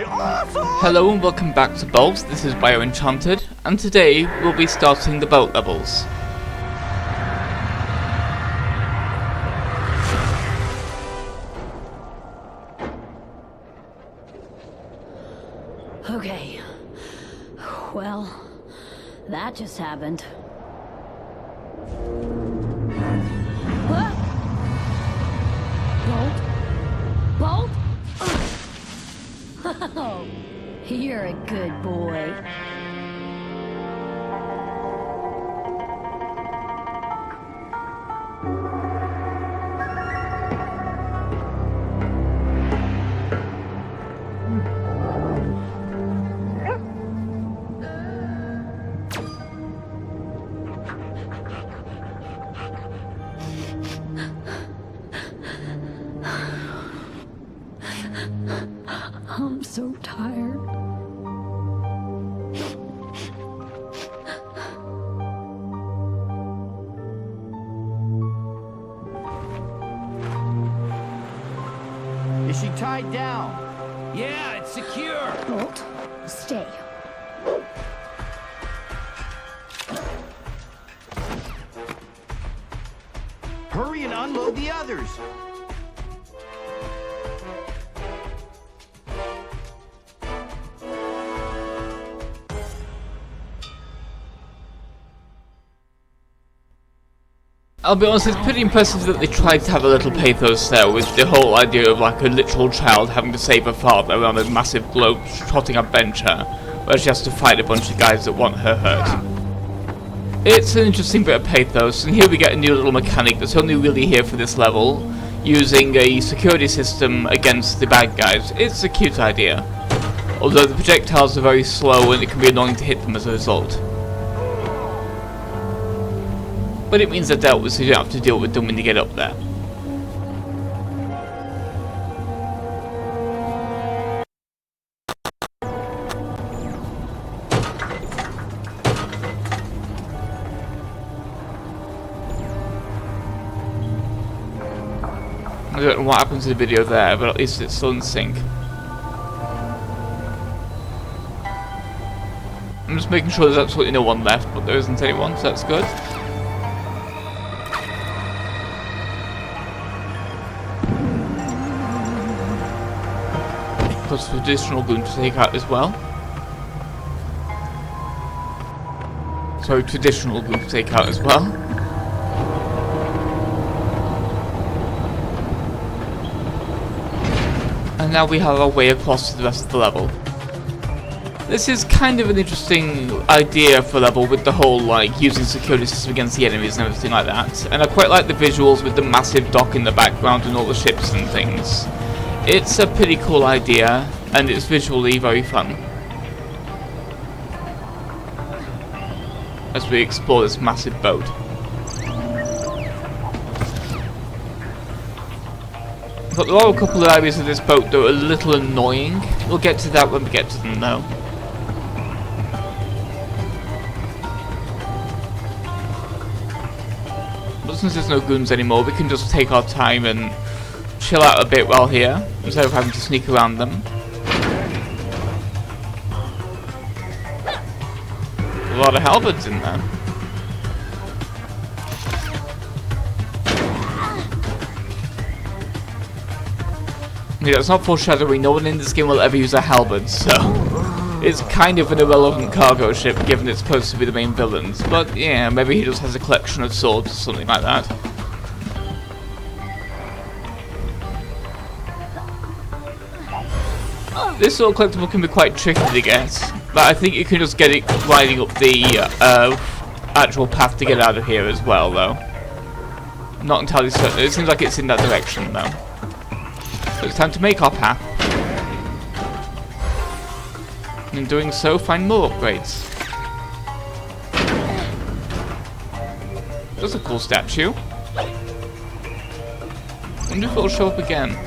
be awesome! Hello and welcome back to Bolt. This is BioEnchanted, and today we'll be starting the boat levels. Okay. Well, that just happened. What? Bolt? Oh, you're a good boy. I'm so tired. Is she tied down? Yeah, it's secure. Bolt, stay. Hurry and unload the others. I'll be honest, it's pretty impressive that they tried to have a little pathos there with the whole idea of like a literal child having to save her father on a massive globe-trotting adventure where she has to fight a bunch of guys that want her hurt. It's an interesting bit of pathos, and here we get a new little mechanic that's only really here for this level, using a security system against the bad guys. It's a cute idea, although the projectiles are very slow and it can be annoying to hit them as a result. But it means they're dealt with, so you don't have to deal with them when you get up there. I don't know what happened to the video there, but at least it's still in sync. I'm just making sure there's absolutely no one left, but there isn't anyone, so that's good. Plus additional goon to take out as well. Sorry, traditional goon to take out as well. And now we have our way across to the rest of the level. This is kind of an interesting idea for a level with the whole like using security system against the enemies and everything like that. And I quite like the visuals with the massive dock in the background and all the ships and things. It's a pretty cool idea, and it's visually very fun as we explore this massive boat. But there are a couple of areas of this boat that are a little annoying. We'll get to that when we get to them though. But since there's no goons anymore, we can just take our time and chill out a bit while here, instead of having to sneak around them. A lot of halberds in there. Yeah, it's not foreshadowing, no one in this game will ever use a halberd, so it's kind of an irrelevant cargo ship given it's supposed to be the main villains. But yeah, maybe he just has a collection of swords or something like that. This sort of collectible can be quite tricky to get, but I think you can just get it riding up the actual path to get out of here as well, though. Not entirely certain. It seems like it's in that direction, though. So it's time to make our path. And in doing so, find more upgrades. That's a cool statue. Wonder if it'll show up again.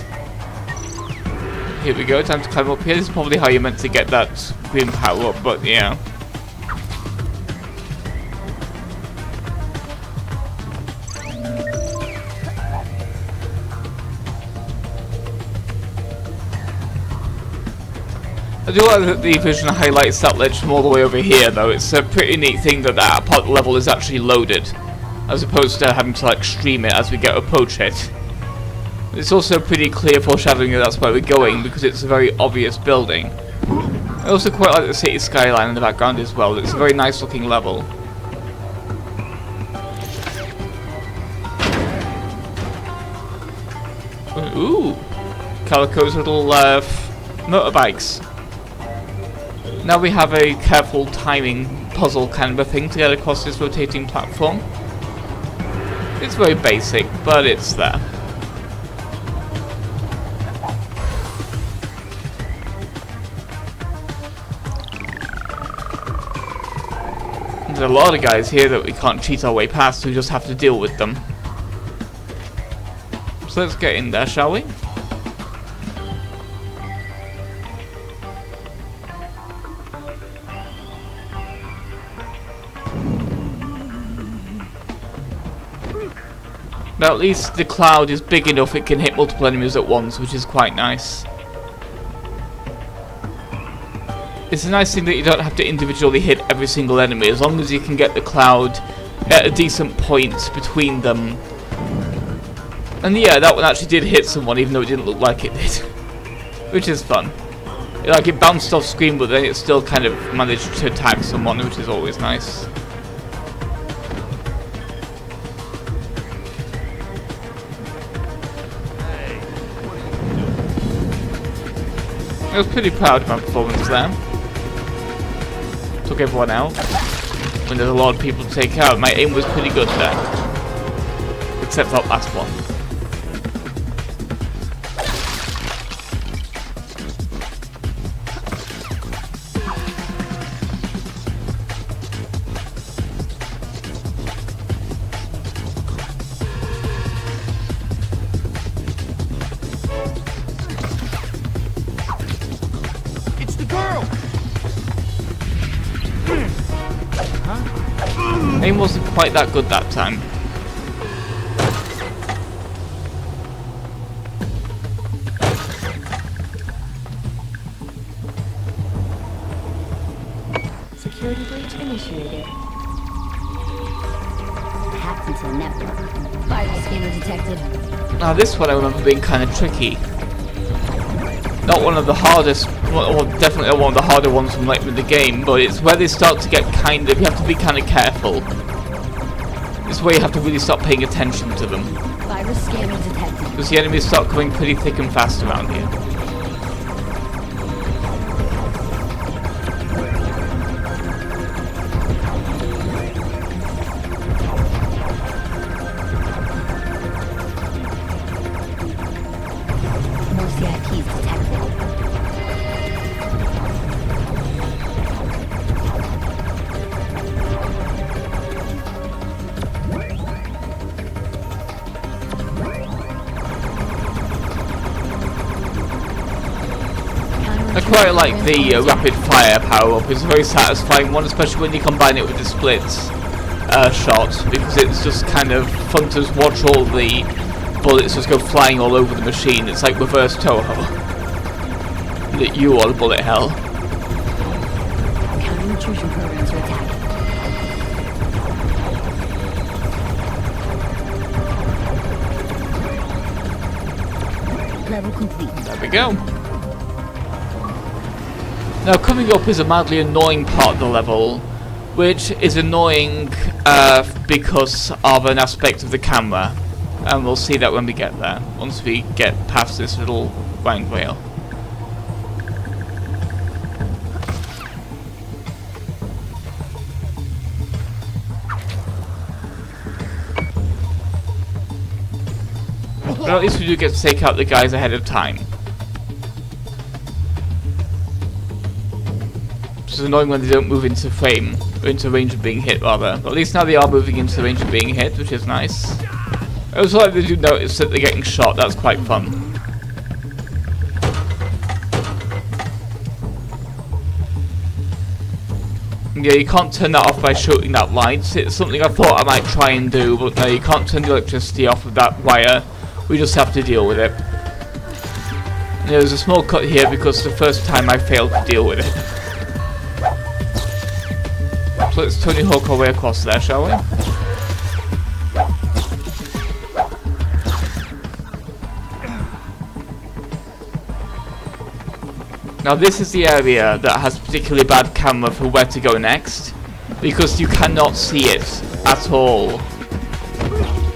Here we go, time to climb up here. This is probably how you're meant to get that green power up, but yeah. I do like that the vision highlights that ledge from all the way over here, though. It's a pretty neat thing that that part of the level is actually loaded, as opposed to having to like stream it as we approach it. It's also pretty clear foreshadowing that that's where we're going, because it's a very obvious building. I also quite like the city skyline in the background as well. It's a very nice looking level. Ooh! Calico's little motorbikes. Now we have a careful timing puzzle kind of a thing to get across this rotating platform. It's very basic, but it's there. There's a lot of guys here that we can't cheat our way past, we just have to deal with them. So let's get in there, shall we? Now at least the cloud is big enough it can hit multiple enemies at once, which is quite nice. It's a nice thing that you don't have to individually hit every single enemy, as long as you can get the cloud at a decent point between them. And yeah, that one actually did hit someone, even though it didn't look like it did. Which is fun. Like, it bounced off screen, but then it still kind of managed to attack someone, which is always nice. I was pretty proud of my performance there. Took everyone out. When there's a lot of people to take out, my aim was pretty good there. Except that last one. It's the girl! Aim wasn't quite that good that time. Security breach initiated. Hacked into the network. Viral scanner detected. Now this one I remember being kind of tricky. Not one of the hardest, well definitely not one of the harder ones from like with the game, but it's where they start to get kind of, you have to be kind of careful. It's where you have to really start paying attention to them. Virus scanner detected. Because the enemies start coming pretty thick and fast around here. More CIPs detected. I quite like the rapid fire power up. It's a very satisfying one, especially when you combine it with the splits shot, because it's just kind of fun to just watch all the bullets just go flying all over the machine. It's like reverse Toho. That you are the bullet hell. Counter intrusion programs are attacking. Level complete. There we go. Now coming up is a madly annoying part of the level, which is annoying because of an aspect of the camera, and we'll see that when we get there, once we get past this little round rail. But at least we do get to take out the guys ahead of time. It's annoying when they don't move into frame, or into range of being hit rather. But at least now they are moving into the range of being hit, which is nice. I also like they do notice that they're getting shot, that's quite fun. Yeah, you can't turn that off by shooting that light. It's something I thought I might try and do, but no, you can't turn the electricity off with that wire. We just have to deal with it. There's a small cut here because the first time I failed to deal with it. So let's Tony Hawk our way across there, shall we? Now this is the area that has particularly bad camera for where to go next, because you cannot see it at all,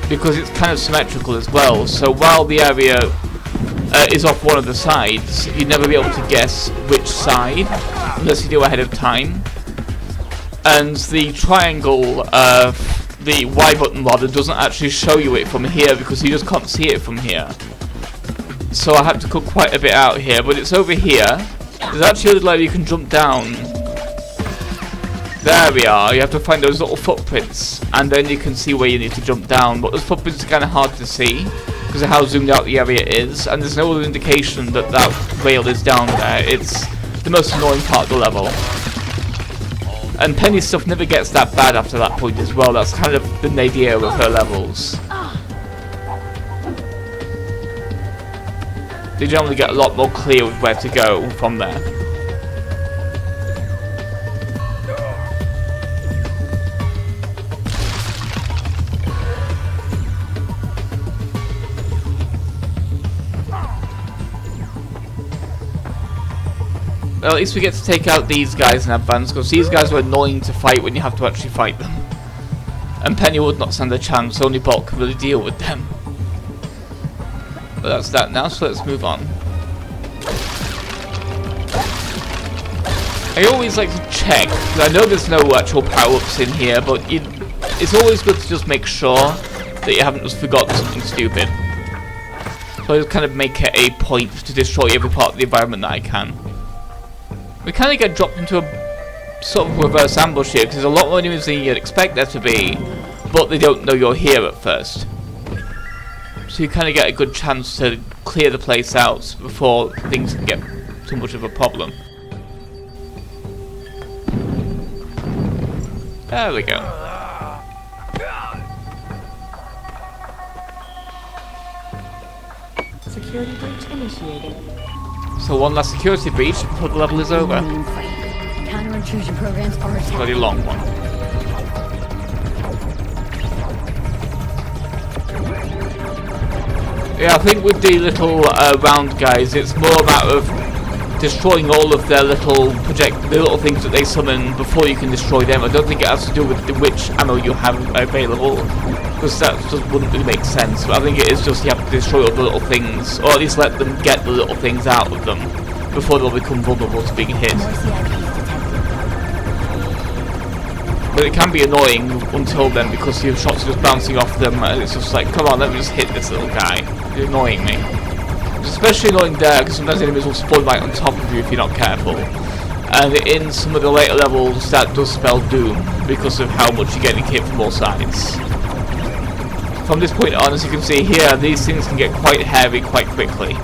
because it's kind of symmetrical as well. So while the area is off one of the sides, you'd never be able to guess which side unless you do ahead of time. And the triangle, the Y button rather, doesn't actually show you it from here because you just can't see it from here. So I have to cut quite a bit out here, but it's over here. There's actually a little area you can jump down. There we are. You have to find those little footprints, and then you can see where you need to jump down. But those footprints are kind of hard to see because of how zoomed out the area is, and there's no other indication that that rail is down there. It's the most annoying part of the level. And Penny's stuff never gets that bad after that point as well. That's kind of the nadir of her levels. They generally get a lot more clear with where to go from there. Well, at least we get to take out these guys in advance, because these guys are annoying to fight when you have to actually fight them. And Penny would not stand a chance, only Bolt can really deal with them. But that's that now, so let's move on. I always like to check, because I know there's no actual power-ups in here, but it's always good to just make sure that you haven't just forgotten something stupid. So I just kind of make it a point to destroy every part of the environment that I can. We kind of get dropped into a sort of reverse ambush here, because there's a lot more enemies than you'd expect there to be, but they don't know you're here at first. So you kind of get a good chance to clear the place out before things can get too much of a problem. There we go. Security breach initiated. So one last security breach before the level is over. Counter-intrusion programs are attacked. Bloody long one. Yeah, I think with the little round guys, it's more a matter of destroying all of their little the little things that they summon before you can destroy them. I don't think it has to do with which ammo you have available, because that just wouldn't really make sense. But I think it is just you have to destroy all the little things, or at least let them get the little things out of them before they'll become vulnerable to being hit. But it can be annoying until then, because your shots are just bouncing off them, and it's just like, come on, let me just hit this little guy. It's annoying me. It's especially annoying there, because sometimes enemies will spawn right on top of you if you're not careful. And in some of the later levels, that does spell doom, because of how much you're getting hit from all sides. From this point on, as you can see here, these things can get quite heavy quite quickly.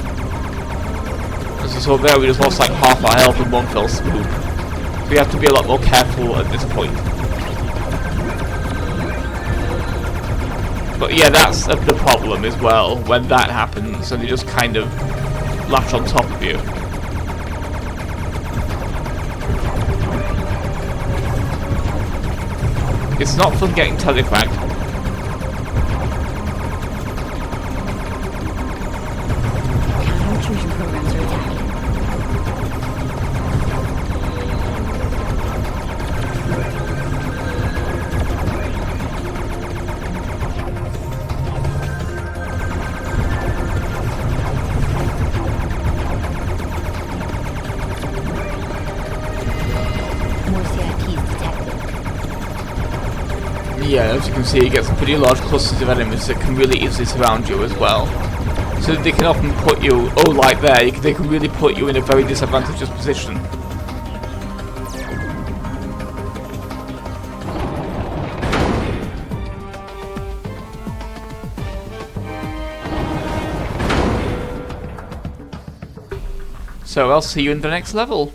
As you saw there, we just lost like half our health in one fell swoop. So you have to be a lot more careful at this point. But yeah, that's the problem as well, when that happens, and they just kind of latch on top of you. It's not fun getting telefragged. Counter-intrusion programs are attacking. Yeah, as you can see, you get some pretty large clusters of enemies that can really easily surround you as well. So they can often put you, oh, like there, they can really put you in a very disadvantageous position. So I'll see you in the next level.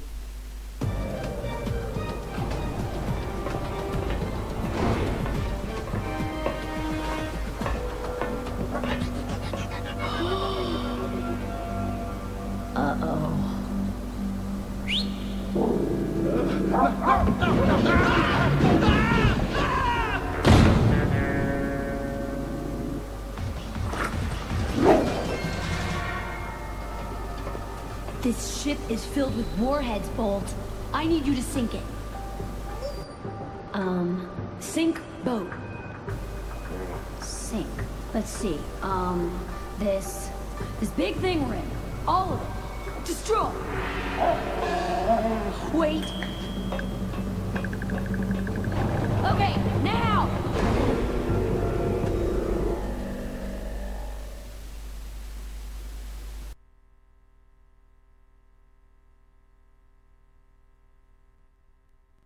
This ship is filled with warheads, Bolt. I need you to sink it. Sink boat. Sink. Let's see. This big thing we're in. All of it. Destroy. Wait. Okay, now!